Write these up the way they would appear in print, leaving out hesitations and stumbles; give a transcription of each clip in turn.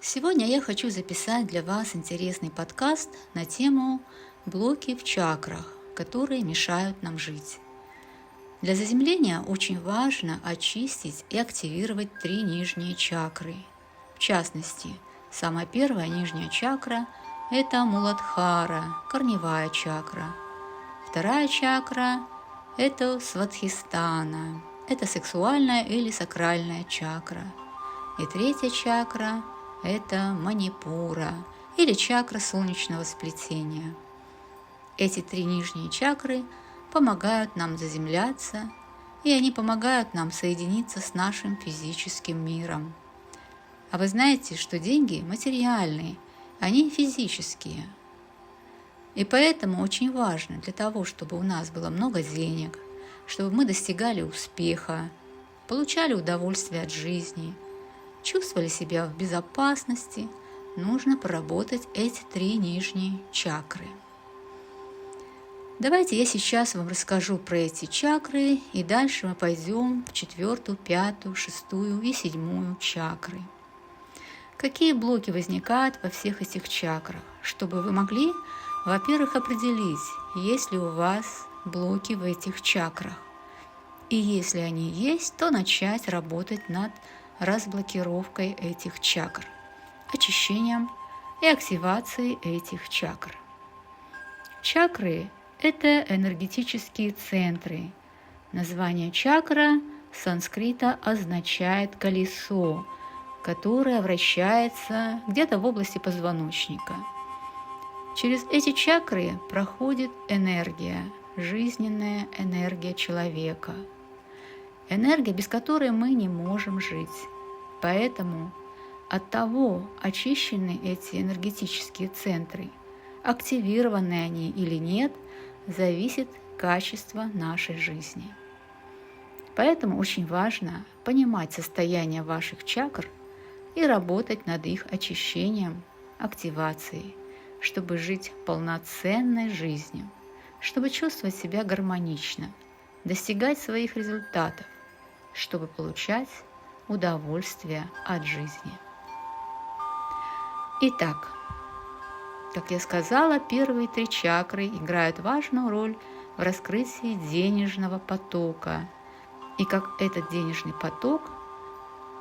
Сегодня я хочу записать для вас интересный подкаст на тему блоки в чакрах, которые мешают нам жить. Для заземления очень важно очистить и активировать 3 нижние чакры. В частности, самая первая нижняя чакра – это Муладхара, корневая чакра. Вторая чакра – это Свадхистана, это сексуальная или сакральная чакра. И третья чакра – это Манипура или чакра солнечного сплетения. Эти 3 нижние чакры помогают нам заземляться, и они помогают нам соединиться с нашим физическим миром. А вы знаете, что деньги материальные, они физические. И поэтому очень важно для того, чтобы у нас было много денег, чтобы мы достигали успеха, получали удовольствие от жизни, чувствовали себя в безопасности, нужно проработать эти 3 нижние чакры. Давайте я сейчас вам расскажу про эти чакры, и дальше мы пойдем в 4, 5, 6 и 7 чакры. Какие блоки возникают во всех этих чакрах, чтобы вы могли, во-первых, определить, есть ли у вас блоки в этих чакрах. И если они есть, то начать работать над разблокировкой этих чакр, очищением и активацией этих чакр. Чакры – это энергетические центры. Название чакра с санскрита означает колесо, которое вращается где-то в области позвоночника. Через эти чакры проходит энергия, жизненная энергия человека. Энергия, без которой мы не можем жить. Поэтому от того, очищены эти энергетические центры, активированы они или нет, зависит качество нашей жизни. Поэтому очень важно понимать состояние ваших чакр и работать над их очищением, активацией, чтобы жить полноценной жизнью, чтобы чувствовать себя гармонично, достигать своих результатов, чтобы получать удовольствие от жизни. Итак, как я сказала, первые 3 чакры играют важную роль в раскрытии денежного потока, и как этот денежный поток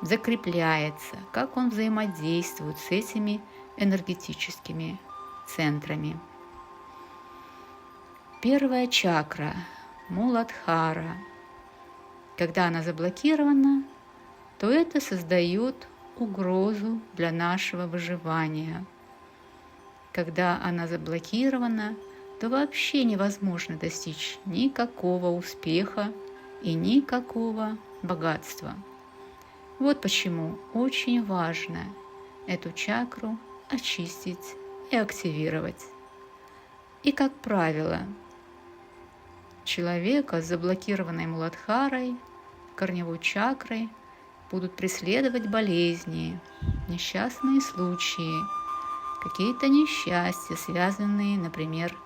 закрепляется, как он взаимодействует с этими энергетическими центрами. Первая чакра – Муладхара. Когда она заблокирована, то это создает угрозу для нашего выживания. Когда она заблокирована, то вообще невозможно достичь никакого успеха и никакого богатства. Вот почему очень важно эту чакру очистить и активировать. И, как правило, человека с заблокированной Муладхарой, корневой чакрой, будут преследовать болезни, несчастные случаи, какие-то несчастья, связанные, например,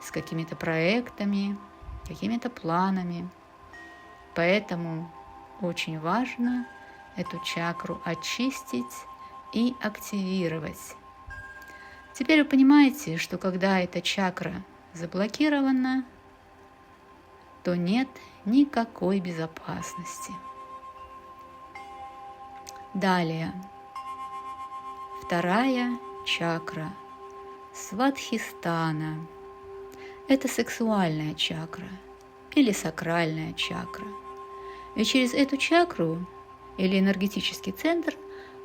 с какими-то проектами, какими-то планами. Поэтому очень важно эту чакру очистить и активировать. Теперь вы понимаете, что когда эта чакра заблокирована, то нет никакой безопасности. Далее. Вторая чакра – Свадхистана. Это сексуальная чакра или сакральная чакра. И через эту чакру или энергетический центр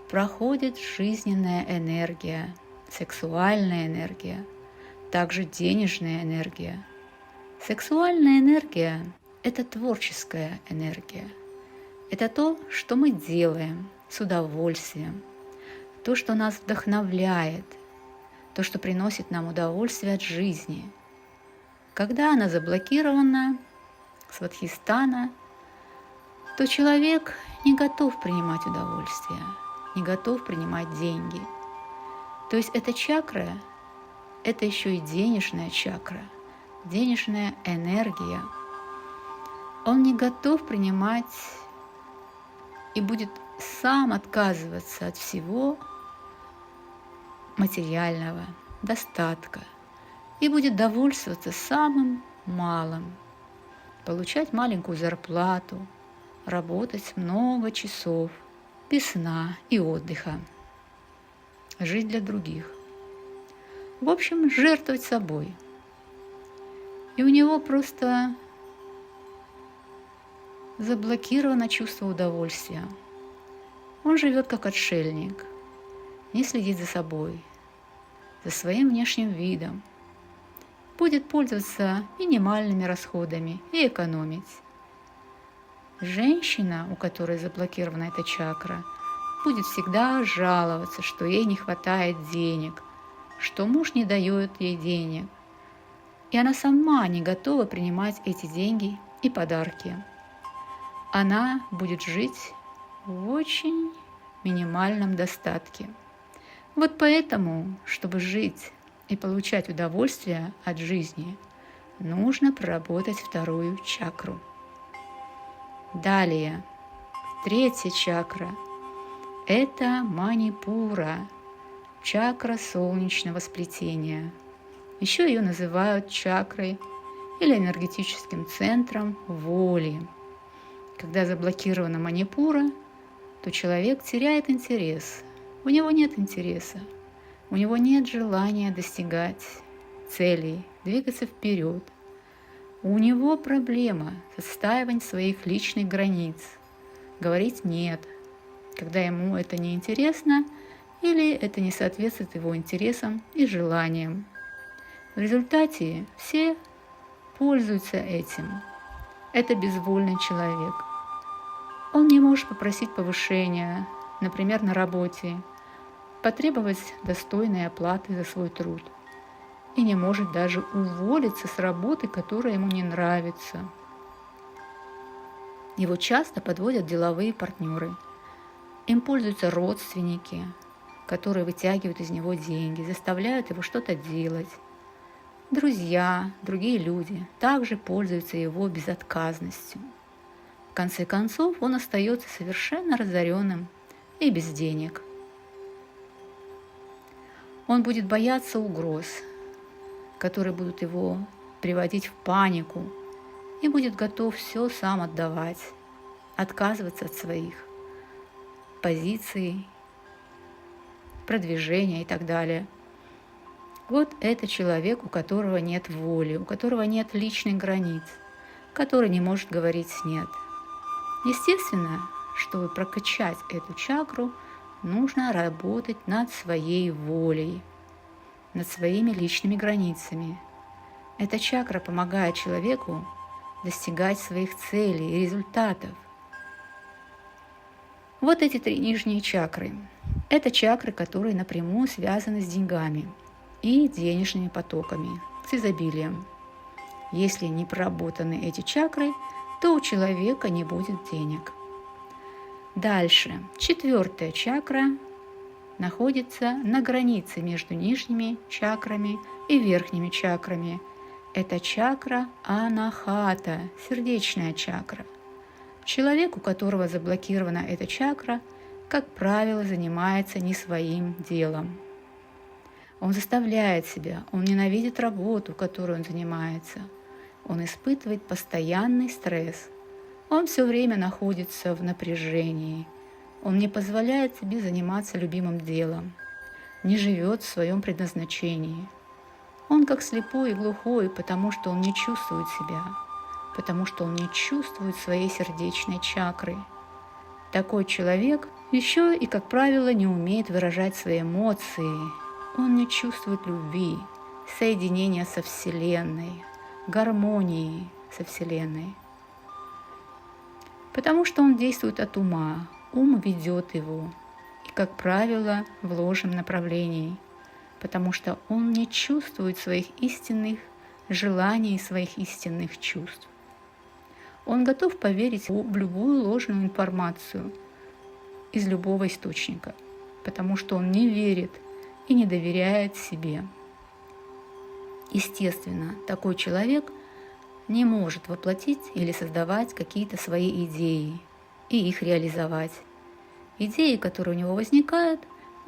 проходит жизненная энергия, сексуальная энергия, также денежная энергия. Сексуальная энергия – это творческая энергия. Это то, что мы делаем с удовольствием, то, что нас вдохновляет, то, что приносит нам удовольствие от жизни. Когда она заблокирована, Свадхистана, то человек не готов принимать удовольствие, не готов принимать деньги. То есть эта чакра – это еще и денежная чакра, денежная энергия. Он не готов принимать и будет сам отказываться от всего, материального достатка и будет довольствоваться самым малым, получать маленькую зарплату, работать много часов без сна и отдыха, жить для других. В общем, жертвовать собой. И у него просто заблокировано чувство удовольствия. Он живет как отшельник, не следит за собой, за своим внешним видом, будет пользоваться минимальными расходами и экономить. Женщина, у которой заблокирована эта чакра, будет всегда жаловаться, что ей не хватает денег, что муж не дает ей денег, и она сама не готова принимать эти деньги и подарки. Она будет жить в очень минимальном достатке. Вот поэтому, чтобы жить и получать удовольствие от жизни, нужно проработать вторую чакру. Далее, третья чакра – это Манипура, чакра солнечного сплетения. Еще ее называют чакрой или энергетическим центром воли. Когда заблокирована Манипура, то человек теряет интерес. У него нет интереса, у него нет желания достигать целей, двигаться вперед. У него проблема с отстаиванием своих личных границ, говорить «нет», когда ему это не интересно или это не соответствует его интересам и желаниям. В результате все пользуются этим. Это безвольный человек. Он не может попросить повышения, например, на работе, потребовать достойной оплаты за свой труд и не может даже уволиться с работы, которая ему не нравится. Его часто подводят деловые партнеры. Им пользуются родственники, которые вытягивают из него деньги, заставляют его что-то делать. Друзья, другие люди также пользуются его безотказностью. В конце концов, он остается совершенно разоренным и без денег. Он будет бояться угроз, которые будут его приводить в панику, и будет готов все сам отдавать, отказываться от своих позиций, продвижения и так далее. Вот это человек, у которого нет воли, у которого нет личных границ, который не может говорить «нет». Естественно, чтобы прокачать эту чакру, нужно работать над своей волей, над своими личными границами. Эта чакра помогает человеку достигать своих целей и результатов. Вот эти три нижние чакры. Это чакры, которые напрямую связаны с деньгами и денежными потоками, с изобилием. Если не проработаны эти чакры, то у человека не будет денег. Дальше. Четвертая чакра находится на границе между нижними чакрами и верхними чакрами. Это чакра Анахата, сердечная чакра. Человек, у которого заблокирована эта чакра, как правило, занимается не своим делом. Он заставляет себя, он ненавидит работу, которой он занимается. Он испытывает постоянный стресс. Он все время находится в напряжении. Он не позволяет себе заниматься любимым делом, не живет в своем предназначении. Он как слепой и глухой, потому что он не чувствует себя, потому что он не чувствует своей сердечной чакры. Такой человек еще и, как правило, не умеет выражать свои эмоции. Он не чувствует любви, соединения со Вселенной, гармонии со Вселенной. Потому что он действует от ума, ум ведет его, и, как правило, в ложном направлении, потому что он не чувствует своих истинных желаний и своих истинных чувств. Он готов поверить в любую ложную информацию из любого источника, потому что он не верит и не доверяет себе. Естественно, такой человек не может воплотить или создавать какие-то свои идеи и их реализовать. Идеи, которые у него возникают,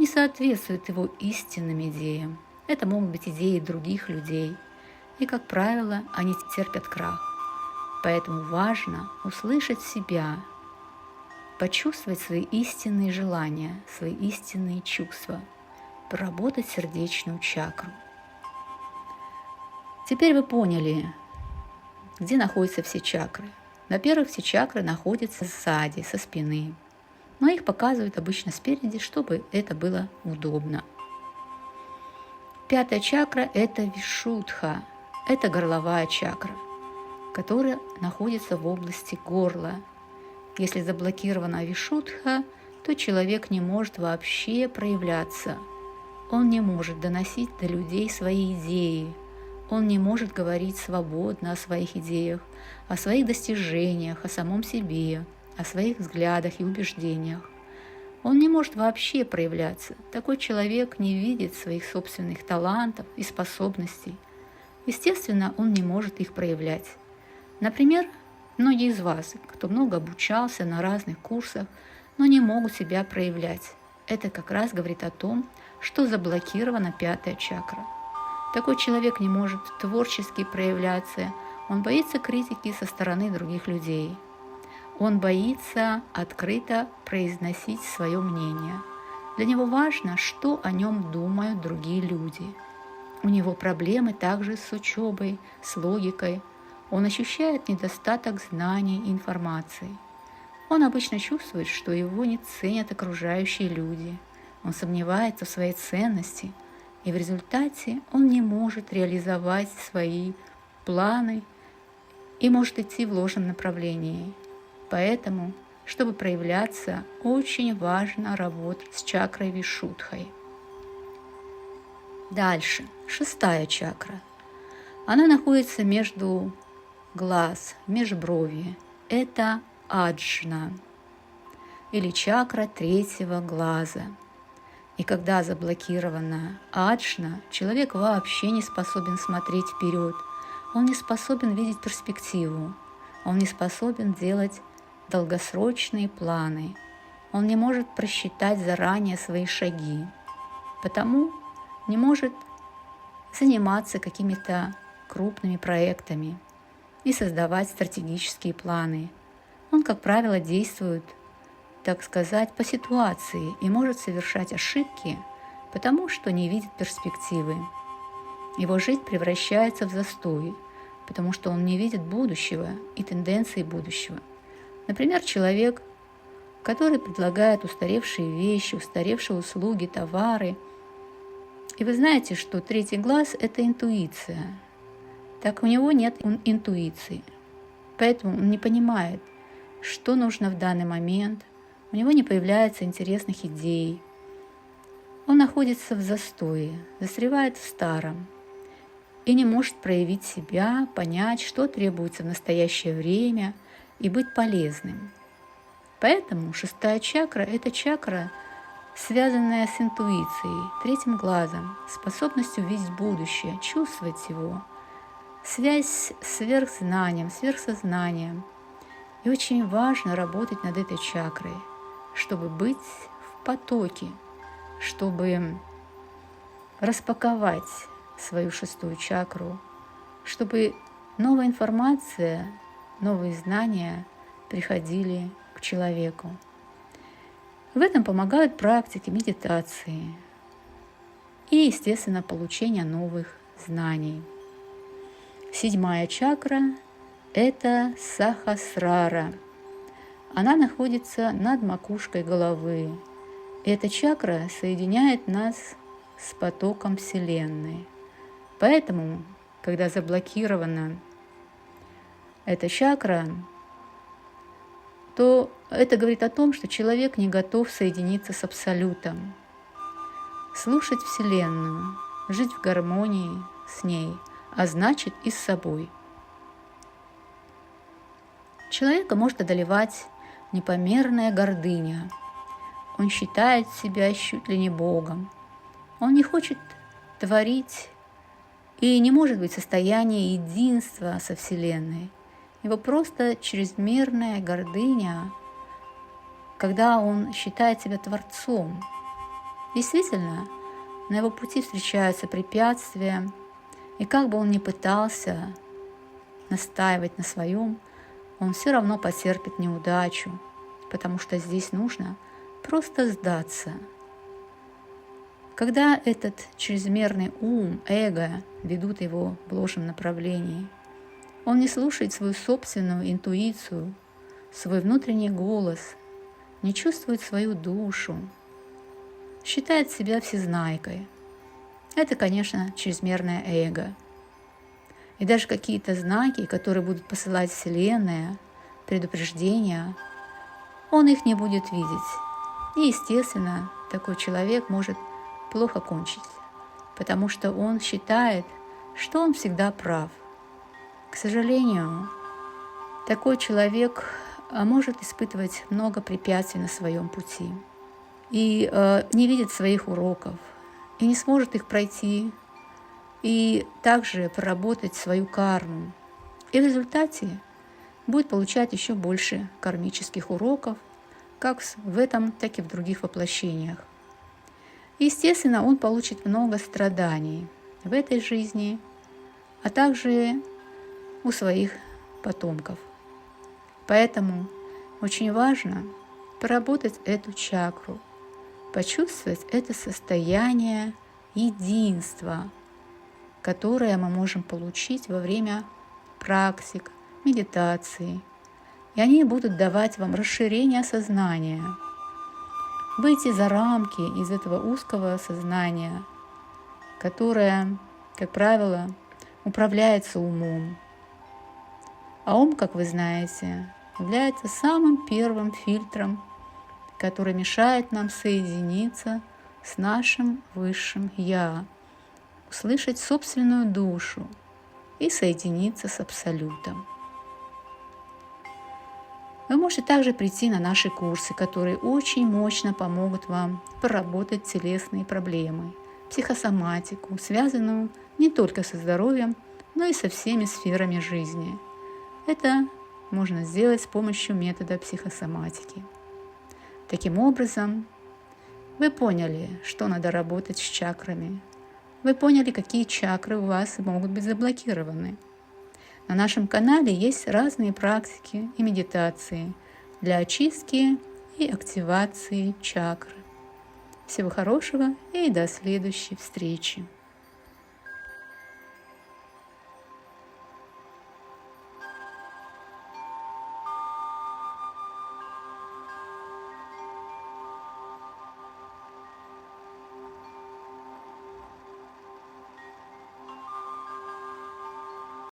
не соответствуют его истинным идеям. Это могут быть идеи других людей. И, как правило, они терпят крах. Поэтому важно услышать себя, почувствовать свои истинные желания, свои истинные чувства, проработать сердечную чакру. Теперь вы поняли, где находятся все чакры. Во-первых, все чакры находятся сзади, со спины, но их показывают обычно спереди, чтобы это было удобно. Пятая чакра – это вишудха, это горловая чакра, которая находится в области горла. Если заблокирована вишудха, то человек не может вообще проявляться. Он не может доносить до людей свои идеи. Он не может говорить свободно о своих идеях, о своих достижениях, о самом себе, о своих взглядах и убеждениях. Он не может вообще проявляться. Такой человек не видит своих собственных талантов и способностей. Естественно, он не может их проявлять. Например, многие из вас, кто много обучался на разных курсах, но не могут себя проявлять. Это как раз говорит о том, что заблокирована пятая чакра. Такой человек не может творчески проявляться, он боится критики со стороны других людей. Он боится открыто произносить свое мнение. Для него важно, что о нем думают другие люди. У него проблемы также с учебой, с логикой. Он ощущает недостаток знаний и информации. Он обычно чувствует, что его не ценят окружающие люди. Он сомневается в своей ценности, и в результате он не может реализовать свои планы и может идти в ложном направлении. Поэтому, чтобы проявляться, очень важно работать с чакрой вишудхой. Дальше, шестая чакра. Она находится между глаз, межброви. Это аджна, или чакра третьего глаза. И когда заблокирована аджна, человек вообще не способен смотреть вперед, он не способен видеть перспективу, он не способен делать долгосрочные планы, он не может просчитать заранее свои шаги, потому не может заниматься какими-то крупными проектами и создавать стратегические планы. Он, как правило, действует, так сказать, по ситуации и может совершать ошибки, потому что не видит перспективы. Его жизнь превращается в застой, потому что он не видит будущего и тенденции будущего. Например, человек, который предлагает устаревшие вещи, устаревшие услуги, товары. И вы знаете, что третий глаз – это интуиция. Так у него нет интуиции. Поэтому он не понимает, что нужно в данный момент. У него не появляется интересных идей. Он находится в застое, застревает в старом и не может проявить себя, понять, что требуется в настоящее время и быть полезным. Поэтому шестая чакра – это чакра, связанная с интуицией, третьим глазом, способностью видеть будущее, чувствовать его, связь с сверхзнанием, сверхсознанием. И очень важно работать над этой чакрой, чтобы быть в потоке, чтобы распаковать свою шестую чакру, чтобы новая информация, новые знания приходили к человеку. В этом помогают практики медитации и, естественно, получение новых знаний. Седьмая чакра – это сахасрара. Она находится над макушкой головы. Эта чакра соединяет нас с потоком Вселенной. Поэтому, когда заблокирована эта чакра, то это говорит о том, что человек не готов соединиться с Абсолютом, слушать Вселенную, жить в гармонии с ней, а значит и с собой. Человека может одолевать непомерная гордыня. Он считает себя чуть ли не Богом. Он не хочет творить и не может быть в состоянии единства со Вселенной. Его просто чрезмерная гордыня, когда он считает себя Творцом. Действительно, на его пути встречаются препятствия, и как бы он ни пытался настаивать на своем, он все равно потерпит неудачу, потому что здесь нужно просто сдаться. Когда этот чрезмерный ум, эго ведут его в ложном направлении, он не слушает свою собственную интуицию, свой внутренний голос, не чувствует свою душу, считает себя всезнайкой. Это, конечно, чрезмерное эго. И даже какие-то знаки, которые будут посылать Вселенная, предупреждения, он их не будет видеть. И, естественно, такой человек может плохо кончить, потому что он считает, что он всегда прав. К сожалению, такой человек может испытывать много препятствий на своем пути и не видит своих уроков, и не сможет их пройти, и также проработать свою карму. И в результате будет получать еще больше кармических уроков, как в этом, так и в других воплощениях. Естественно, он получит много страданий в этой жизни, а также у своих потомков. Поэтому очень важно проработать эту чакру, почувствовать это состояние единства, которое мы можем получить во время практик, медитации. И они будут давать вам расширение сознания, выйти за рамки из этого узкого сознания, которое, как правило, управляется умом. А ум, как вы знаете, является самым первым фильтром, который мешает нам соединиться с нашим высшим Я, услышать собственную душу и соединиться с Абсолютом. Вы можете также прийти на наши курсы, которые очень мощно помогут вам проработать телесные проблемы, психосоматику, связанную не только со здоровьем, но и со всеми сферами жизни. Это можно сделать с помощью метода психосоматики. Таким образом, вы поняли, что надо работать с чакрами. Вы поняли, какие чакры у вас могут быть заблокированы. На нашем канале есть разные практики и медитации для очистки и активации чакр. Всего хорошего и до следующей встречи.